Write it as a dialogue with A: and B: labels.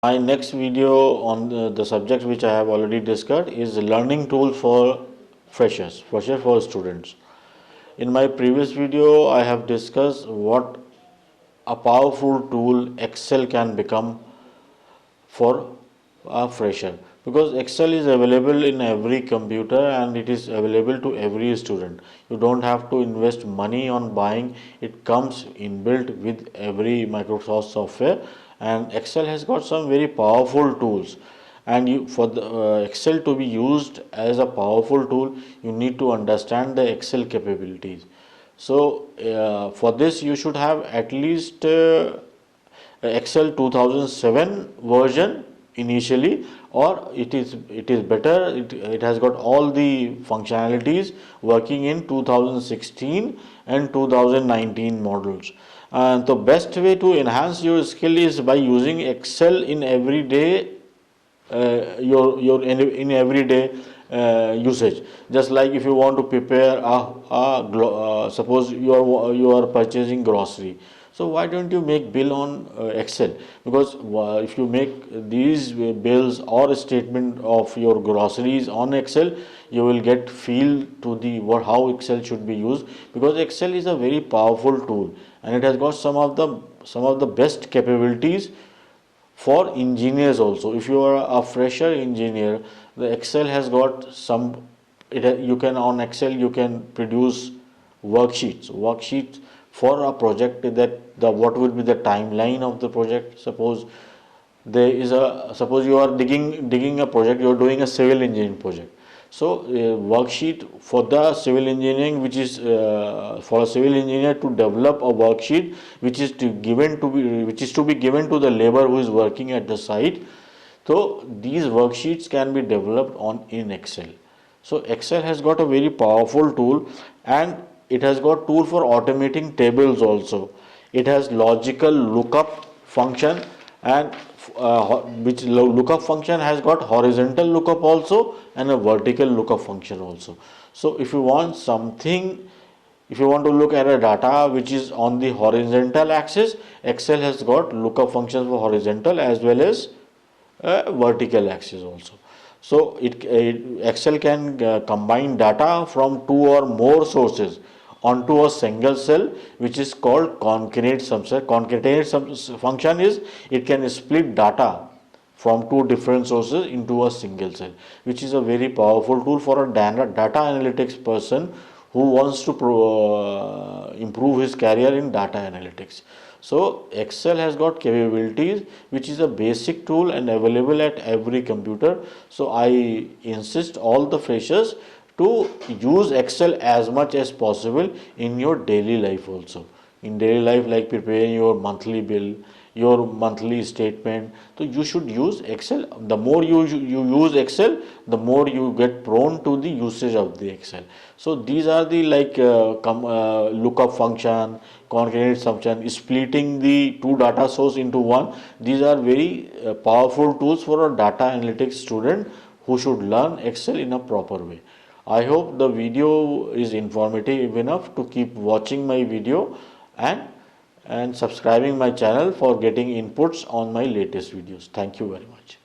A: My next video on the subject which I have already discussed is learning tool for for students. In my previous video, I have discussed what a powerful tool Excel can become for a fresher, because Excel is available in every computer and it is available to every student. You don't have to invest money on buying, it comes inbuilt with every Microsoft software, and Excel has got some very powerful tools. And for the Excel to be used as a powerful tool, you need to understand the Excel capabilities. So for this you should have at least Excel 2007 version initially, or it is better, it has got all the functionalities working in 2016 and 2019 models. And the best way to enhance your skill is by using Excel in everyday your in everyday usage. Just like if you want to prepare suppose you are purchasing grocery, so why don't you make bill on Excel? Because if you make these bills or statement of your groceries on Excel, you will get feel to the how Excel should be used, because Excel is a very powerful tool and it has got some of the best capabilities for engineers also. If you are a fresher engineer, the Excel has got some, you can on Excel you can produce worksheets for a project, that the what will be the timeline of the project. Suppose you are digging a project, you are doing a civil engineering project. So a worksheet for the civil engineering, which is for a civil engineer to develop a worksheet which is to be given to the labor who is working at the site. So these worksheets can be developed on in Excel. So Excel has got a very powerful tool, and it has got tool for automating tables also. It has logical lookup function, and which lookup function has got horizontal lookup also and a vertical lookup function also. So if you want to look at a data which is on the horizontal axis, Excel has got lookup functions for horizontal as well as vertical axis also. So Excel can combine data from two or more sources onto a single cell, which is called concatenate subset. Function is it can split data from two different sources into a single cell, which is a very powerful tool for a data analytics person who wants to improve his career in data analytics. So Excel has got capabilities which is a basic tool and available at every computer. So I insist all the freshers to use Excel as much as possible in your daily life also. In daily life, like preparing your monthly bill, your monthly statement, so you should use Excel. The more you use Excel, the more you get prone to the usage of the Excel. So these are the lookup function, concatenate function, splitting the two data source into one. These are very powerful tools for a data analytics student who should learn Excel in a proper way. I hope the video is informative enough to keep watching my video and subscribing my channel for getting inputs on my latest videos. Thank you very much.